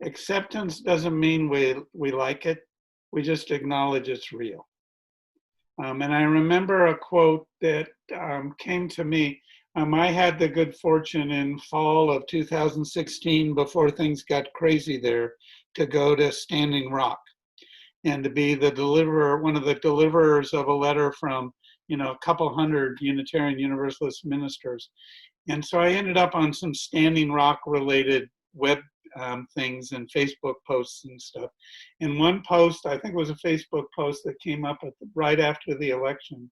Acceptance doesn't mean we like it. We just acknowledge it's real. And I remember a quote that came to me. I had the good fortune in fall of 2016, before things got crazy there, to go to Standing Rock and to be one of the deliverers of a letter from, a couple hundred Unitarian Universalist ministers. And so I ended up on some Standing Rock related web things and Facebook posts and stuff. And one post, I think it was a Facebook post that came up right after the election,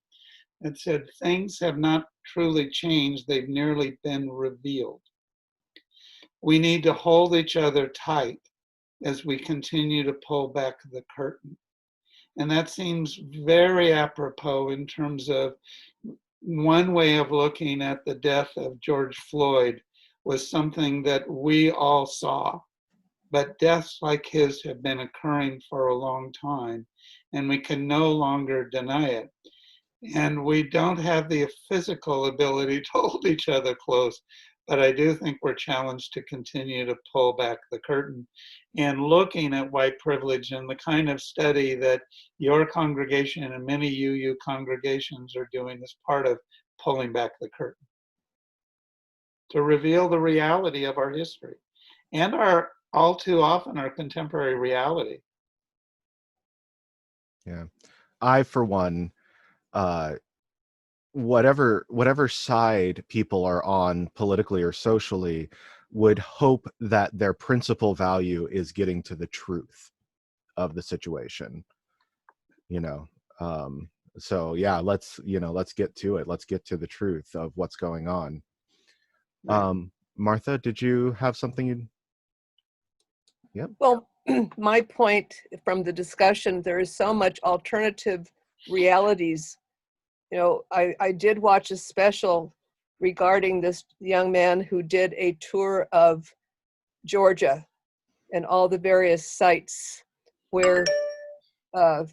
it said, "Things have not truly changed, they've nearly been revealed. We need to hold each other tight as we continue to pull back the curtain." And that seems very apropos in terms of one way of looking at the death of George Floyd was something that we all saw. But deaths like his have been occurring for a long time, and we can no longer deny it. And we don't have the physical ability to hold each other close, but I do think we're challenged to continue to pull back the curtain. And looking at white privilege and the kind of study that your congregation and many UU congregations are doing as part of pulling back the curtain, to reveal the reality of our history and our, all too often, our contemporary reality. Yeah. I, for one, whatever side people are on politically or socially, would hope that their principal value is getting to the truth of the situation. So yeah, let's get to it. Let's get to the truth of what's going on. Martha, did you have something Yep. Well, my point from the discussion, there is so much alternative realities. I did watch a special regarding this young man who did a tour of Georgia and all the various sites where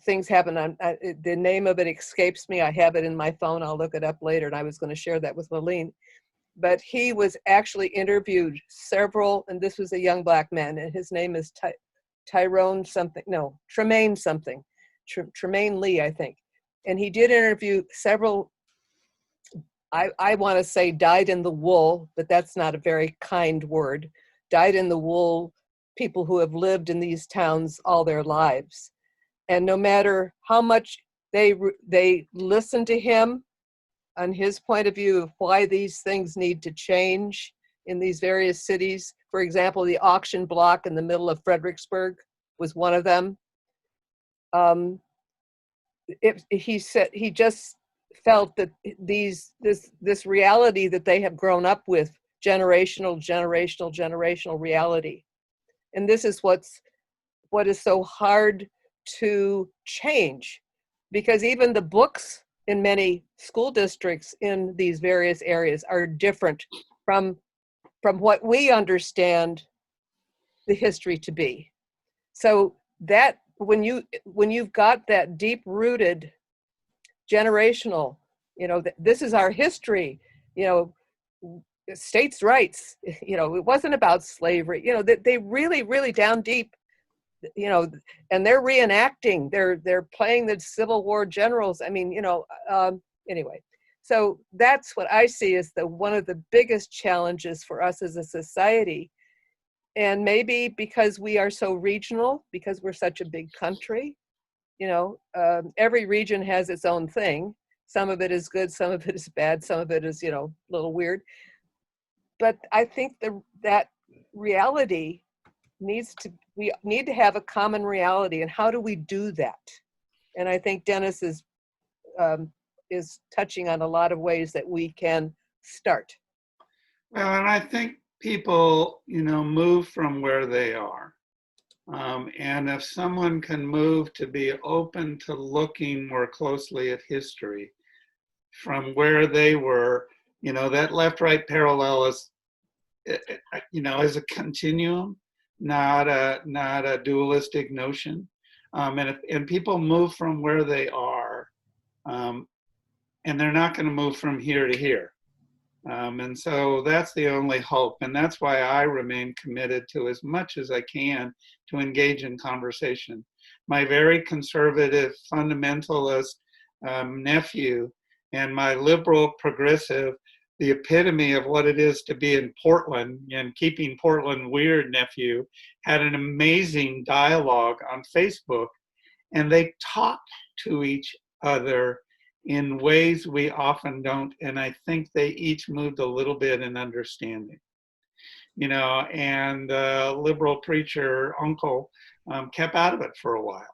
things happen. The name of it escapes me. I have it in my phone. I'll look it up later, and I was going to share that with Laleen. But he was actually interviewed several, and this was a young black man, and his name is Tremaine something, Tremaine Lee, I think. And he did interview several, I want to say dyed in the wool, but that's not a very kind word, dyed in the wool people who have lived in these towns all their lives. And no matter how much they listen to him on his point of view of why these things need to change in these various cities. For example, the auction block in the middle of Fredericksburg was one of them. He said he just felt that this reality that they have grown up with, generational reality. And this is what is so hard to change, because even the books in many school districts in these various areas are different from what we understand the history to be. So that when you've got that deep-rooted generational, this is our history, states' rights, it wasn't about slavery, they really down deep, and they're reenacting, they're playing the Civil War generals. I mean, anyway, so that's what I see as one of the biggest challenges for us as a society. And maybe because we are so regional, because we're such a big country, every region has its own thing. Some of it is good, some of it is bad, some of it is, a little weird. But I think that reality we need to have a common reality. And how do we do that? And I think Dennis is touching on a lot of ways that we can start. Well, and I think people, move from where they are. And if someone can move to be open to looking more closely at history from where they were, that left-right parallel is, is a continuum, not a dualistic notion. And people move from where they are, and they're not going to move from here to here. And so that's the only hope. And that's why I remain committed to, as much as I can, to engage in conversation. My very conservative fundamentalist nephew and my liberal progressive, the epitome of what it is to be in Portland and keeping Portland weird nephew, had an amazing dialogue on Facebook, and they talked to each other in ways we often don't, and I think they each moved a little bit in understanding. And liberal preacher uncle kept out of it for a while,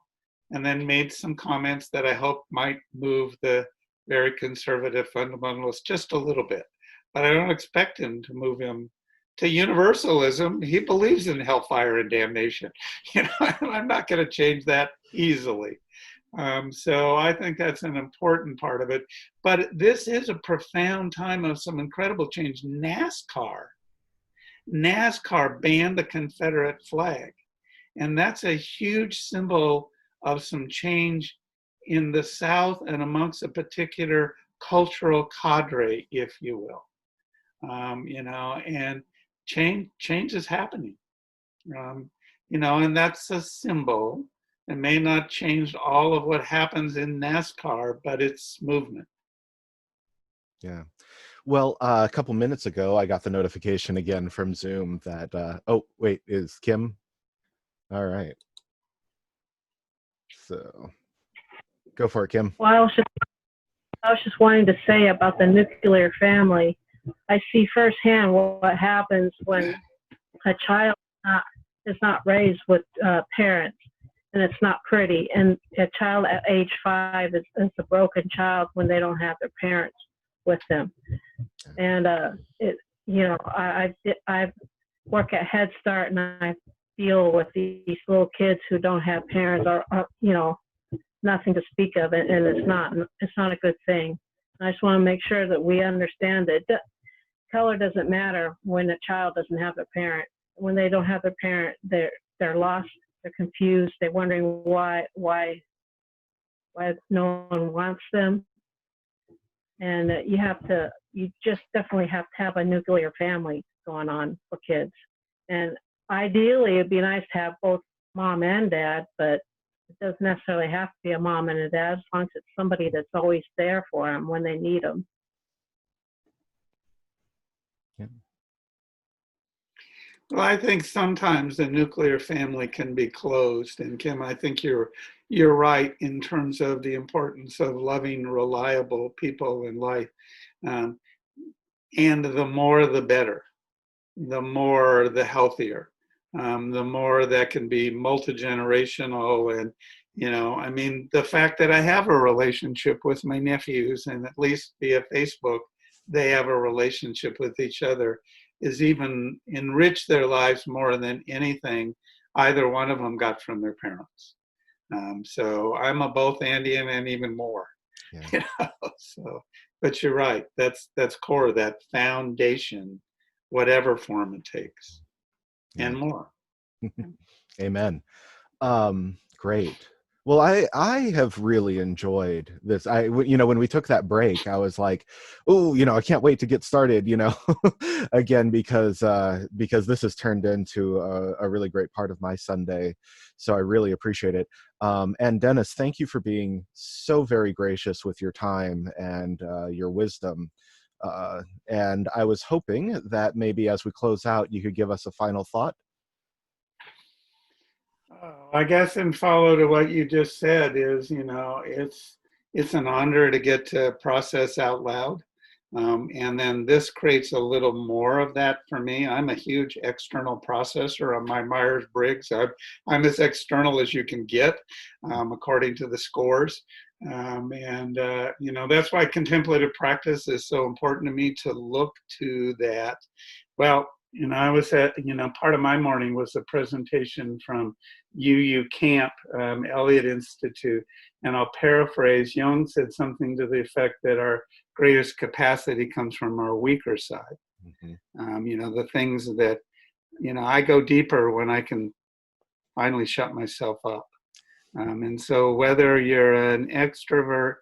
and then made some comments that I hope might move the very conservative fundamentalist just a little bit. But I don't expect him to move him to universalism. He believes in hellfire and damnation. I'm not going to change that easily. So I think that's an important part of it. But this is a profound time of some incredible change. NASCAR banned the Confederate flag. And that's a huge symbol of some change in the South and amongst a particular cultural cadre, if you will. And change is happening. And that's a symbol. It may not change all of what happens in NASCAR, but it's movement. Yeah. Well, a couple minutes ago, I got the notification again from Zoom that, oh, wait, is Kim? All right. So go for it, Kim. Well, I was just wanting to say about the nuclear family. I see firsthand what happens when a child is not raised with parents, and it's not pretty. And a child at age 5 is a broken child when they don't have their parents with them. And I work at Head Start, and I deal with these little kids who don't have parents, or nothing to speak of, and it's not a good thing. I just want to make sure that we understand that color doesn't matter when a child doesn't have a parent. When they don't have a parent, they're lost, they're confused, they're wondering why no one wants them. And you just definitely have to have a nuclear family going on for kids. And ideally, it'd be nice to have both mom and dad, but it doesn't necessarily have to be a mom and a dad, as long as it's somebody that's always there for them when they need them. Yeah. Well, I think sometimes the nuclear family can be closed. And Kim, I think you're right in terms of the importance of loving, reliable people in life. And the more, the better. The more, the healthier. The more that can be multi-generational. And, I mean, the fact that I have a relationship with my nephews, and at least via Facebook, they have a relationship with each other, is even enriched their lives more than anything either one of them got from their parents. So I'm a both Andean and even more. Yeah. So, but you're right. That's core, that foundation, whatever form it takes, and more. Amen. Great. Well, I have really enjoyed this. When we took that break, I was like, oh, I can't wait to get started, again, because this has turned into a really great part of my Sunday. So I really appreciate it. And Dennis, thank you for being so very gracious with your time and your wisdom. And I was hoping that maybe as we close out, you could give us a final thought. I guess in follow to what you just said is, it's an honor to get to process out loud. And then this creates a little more of that for me. I'm a huge external processor on my Myers-Briggs. I'm as external as you can get, according to the scores. That's why contemplative practice is so important to me, to look to that. Well, I was at, part of my morning was a presentation from UU Camp, Elliott Institute, and I'll paraphrase. Jung said something to the effect that our greatest capacity comes from our weaker side. Mm-hmm. The things that, I go deeper when I can finally shut myself up. And so whether you're an extrovert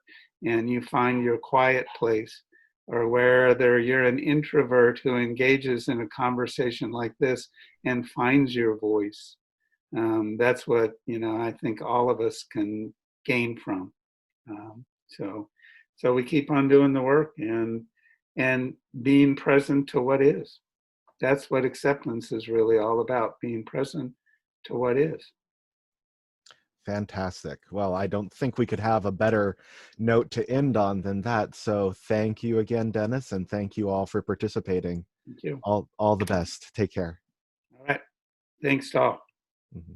and you find your quiet place, or whether you're an introvert who engages in a conversation like this and finds your voice, that's what, I think all of us can gain from. So we keep on doing the work and being present to what is. That's what acceptance is really all about, being present to what is. Fantastic. Well, I don't think we could have a better note to end on than that. So thank you again, Dennis, and thank you all for participating. Thank you. All the best. Take care. All right. Thanks, all. Mm-hmm.